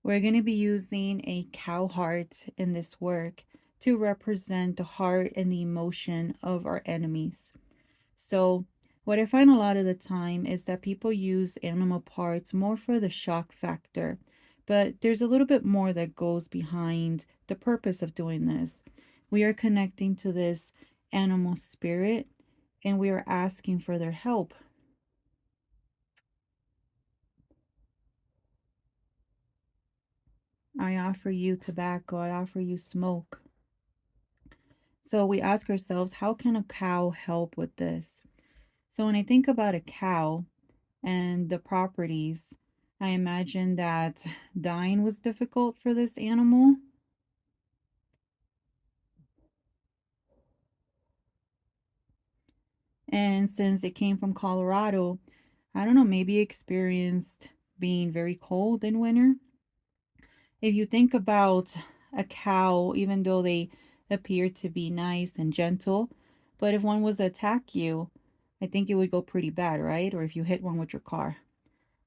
We're going to be using a cow heart in this work to represent the heart and the emotion of our enemies. So, what I find a lot of the time is that people use animal parts more for the shock factor, but there's a little bit more that goes behind the purpose of doing this. We are connecting to this animal spirit and we are asking for their help. I offer you tobacco, I offer you smoke. So we ask ourselves, how can a cow help with this? So when I think about a cow and the properties, I imagine that dying was difficult for this animal. And since it came from Colorado, I don't know, maybe experienced being very cold in winter. If you think about a cow, even though they appear to be nice and gentle, but if one was to attack you, I think it would go pretty bad, right? Or if you hit one with your car.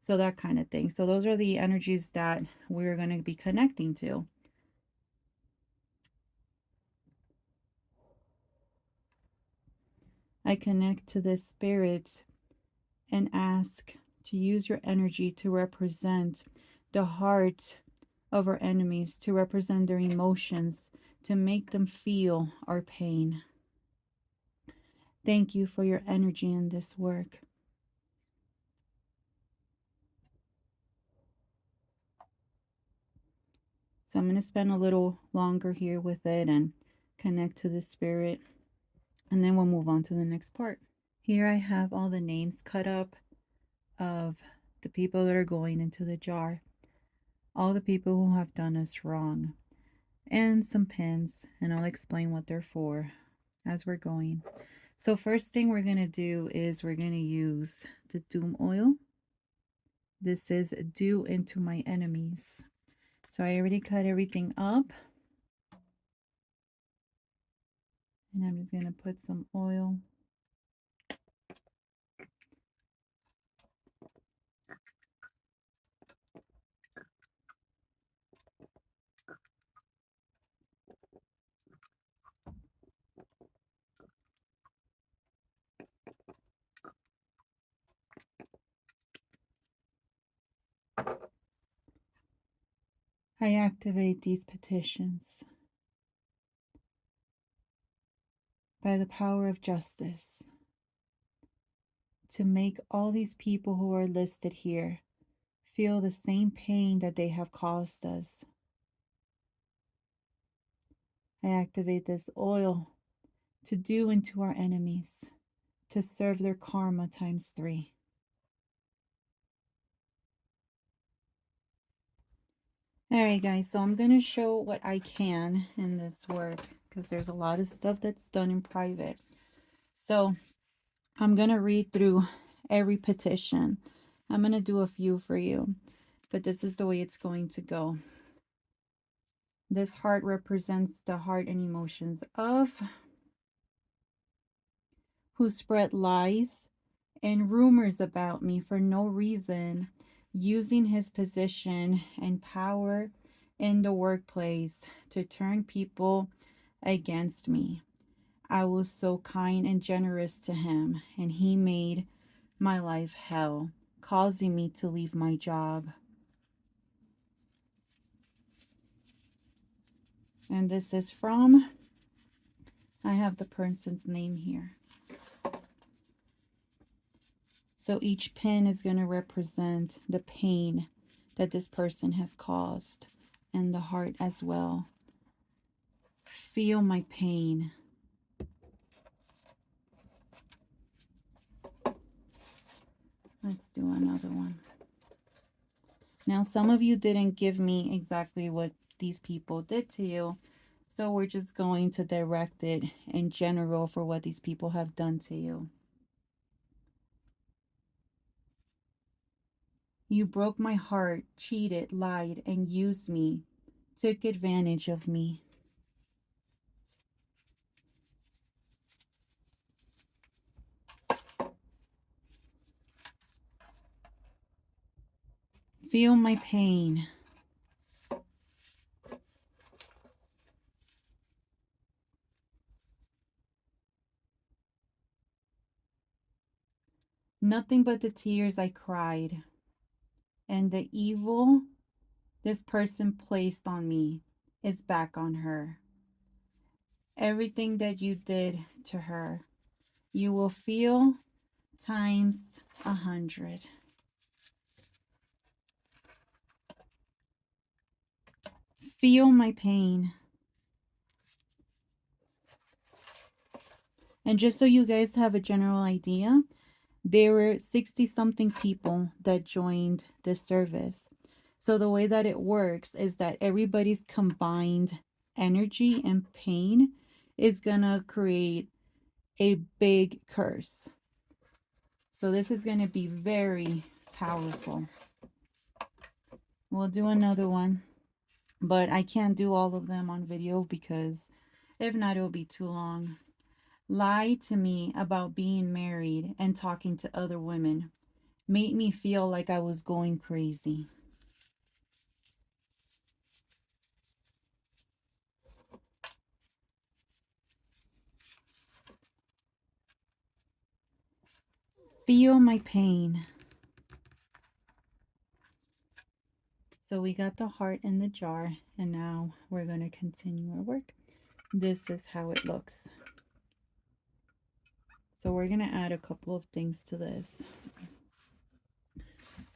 So that kind of thing. So those are the energies that we're going to be connecting to. I connect to this spirit and ask to use your energy to represent the heart of our enemies, to represent their emotions, to make them feel our pain. Thank you for your energy in this work. So I'm going to spend a little longer here with it and connect to the spirit, and then we'll move on to the next part. Here I have all the names cut up of the people that are going into the jar, all the people who have done us wrong, and some pins, and I'll explain what they're for as we're going. So first thing we're going to do is we're going to use the doom oil. This is due into my enemies. So I already cut everything up, and I'm just going to put some oil. I activate these petitions by the power of justice to make all these people who are listed here feel the same pain that they have caused us. I activate this oil to do into our enemies, to serve their karma times 3. All right, guys, so I'm going to show what I can in this work because there's a lot of stuff that's done in private. So I'm going to read through every petition. I'm going to do a few for you, but this is the way it's going to go. This heart represents the heart and emotions of who spread lies and rumors about me for no reason, using his position and power in the workplace to turn people against me. I was so kind and generous to him, and he made my life hell, causing me to leave my job. And this is from, I have the person's name here. So each pin is going to represent the pain that this person has caused, and the heart as well. Feel my pain. Let's do another one. Now, some of you didn't give me exactly what these people did to you, so we're just going to direct it in general for what these people have done to you. You broke my heart, cheated, lied, and used me, took advantage of me. Feel my pain. Nothing but the tears I cried, and the evil this person placed on me is back on her. Everything that you did to her, you will feel times 100. Feel my pain. And just so you guys have a general idea, there were 60 something people that joined the service. So the way that it works is that everybody's combined energy and pain is gonna create a big curse. So this is gonna be very powerful. We'll do another one, but I can't do all of them on video because if not, it'll be too long. Lied to me about being married and talking to other women. Made me feel like I was going crazy. Feel my pain. So we got the heart in the jar, and now we're going to continue our work. This is how it looks. So we're going to add a couple of things to this.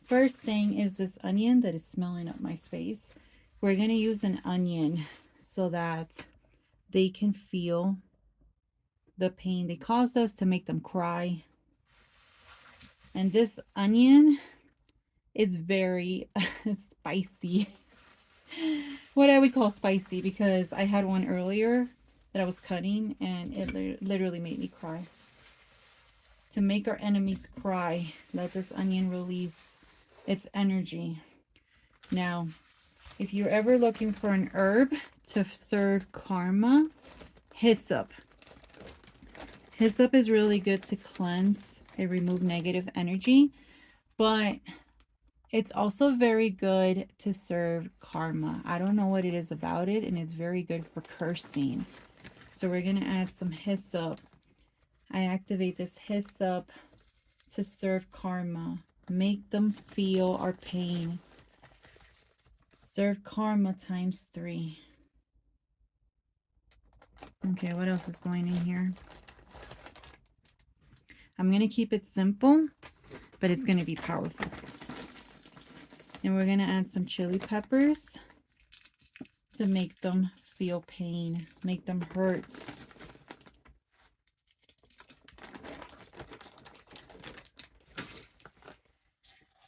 First thing is this onion that is smelling up my space. We're going to use an onion so that they can feel the pain they caused us, to make them cry. And this onion is very spicy. What I would call spicy, because I had one earlier that I was cutting and it literally made me cry. To make our enemies cry, let this onion release its energy. Now, if you're ever looking for an herb to serve karma, hyssop. Hyssop is really good to cleanse and remove negative energy, but it's also very good to serve karma. I don't know what it is about it, and it's very good for cursing. So we're going to add some hyssop. I activate this hyssop to serve karma. Make them feel our pain. Serve karma times 3. Okay, what else is going in here? I'm going to keep it simple, but it's going to be powerful. And we're going to add some chili peppers to make them feel pain, make them hurt.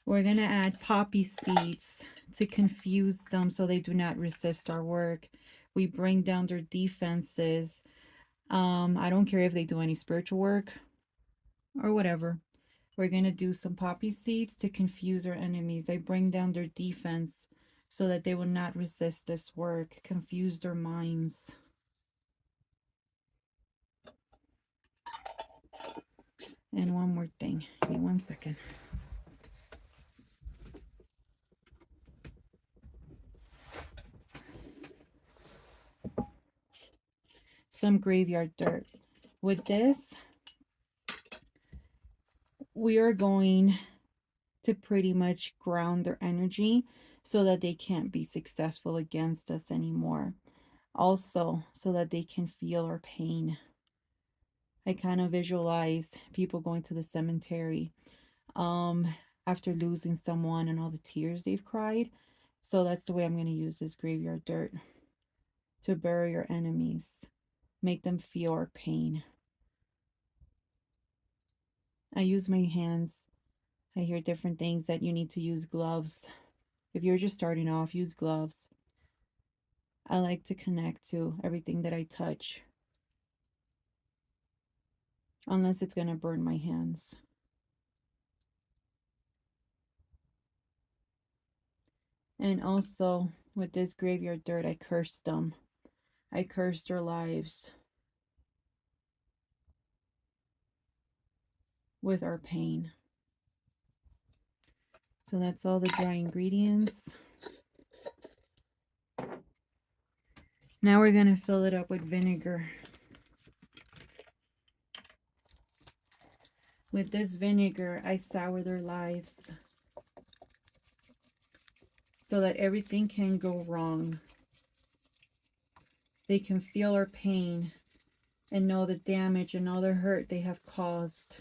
We're going to add poppy seeds to confuse them so they do not resist our work. We bring down their defenses. I don't care if they do any spiritual work or whatever. We're going to do some poppy seeds to confuse our enemies. I bring down their defense so that they will not resist this work, confuse their minds. And one more thing. Give me 1 second. Some graveyard dirt. With this, we are going to pretty much ground their energy so that they can't be successful against us anymore. Also, so that they can feel our pain. I kind of visualize people going to the cemetery after losing someone and all the tears they've cried. So that's the way I'm going to use this graveyard dirt to bury your enemies. Make them feel our pain. I use my hands. I hear different things that you need to use gloves. If you're just starting off, use gloves. I like to connect to everything that I touch, unless it's going to burn my hands. And also, with this graveyard dirt, I cursed them. I cursed their lives with our pain. So that's all the dry ingredients. Now we're going to fill it up with vinegar. With this vinegar, I sour their lives so that everything can go wrong. They can feel our pain and know the damage and all the hurt they have caused.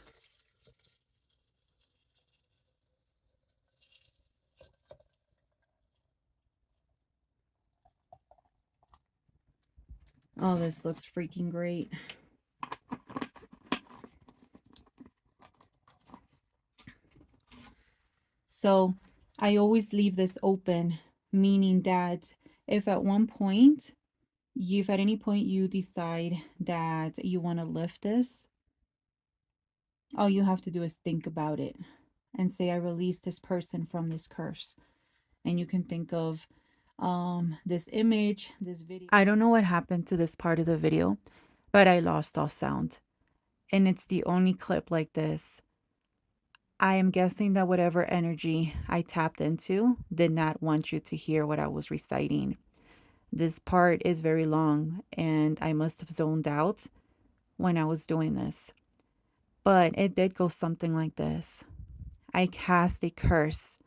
Oh, this looks freaking great. So I always leave this open, meaning that if at one point, if at any point you decide that you want to lift this, all you have to do is think about it and say, I release this person from this curse. And you can think of this image, this video. I don't know what happened to this part of the video, but I lost all sound. And it's the only clip like this. I am guessing that whatever energy I tapped into did not want you to hear what I was reciting. This part is very long, and I must have zoned out when I was doing this. But it did go something like this. I cast a curse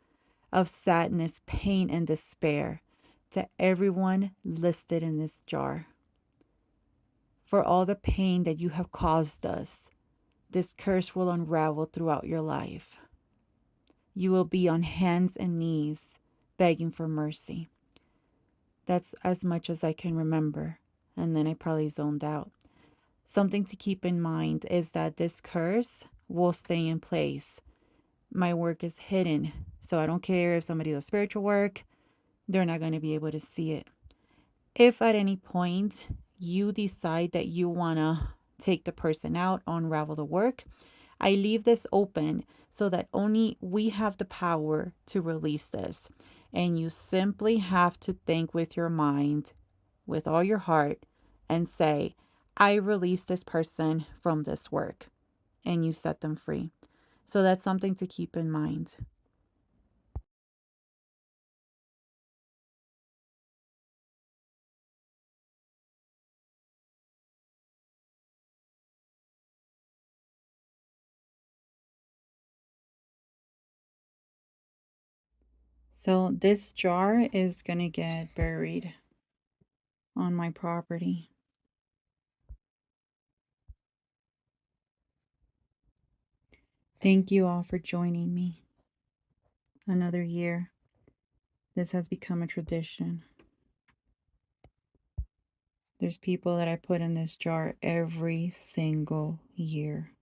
of sadness, pain, and despair to everyone listed in this jar. For all the pain that you have caused us, this curse will unravel throughout your life. You will be on hands and knees begging for mercy. That's as much as I can remember. And then I probably zoned out. Something to keep in mind is that this curse will stay in place. My work is hidden, so I don't care if somebody does spiritual work, they're not going to be able to see it. If at any point you decide that you want to take the person out, unravel the work, I leave this open so that only we have the power to release this. And you simply have to think with your mind, with all your heart, and say, I release this person from this work. And you set them free. So that's something to keep in mind. So this jar is going to get buried on my property. Thank you all for joining me. Another year. This has become a tradition. There's people that I put in this jar every single year.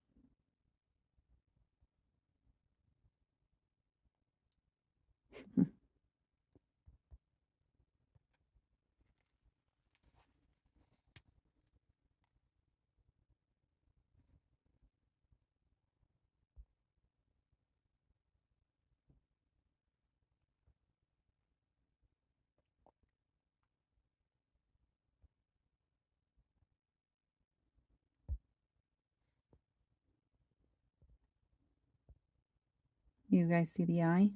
You guys see the eye?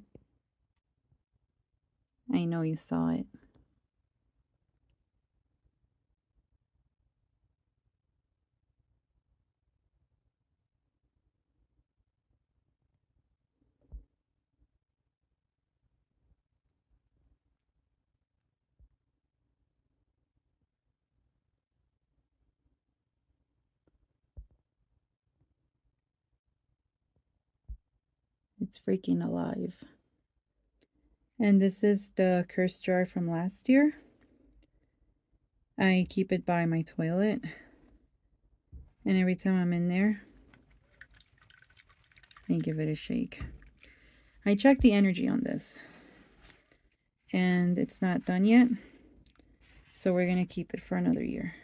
I know you saw it. It's freaking alive. And this is the curse jar from last year. I keep it by my toilet. And every time I'm in there, I give it a shake. I check the energy on this. And it's not done yet. So we're going to keep it for another year.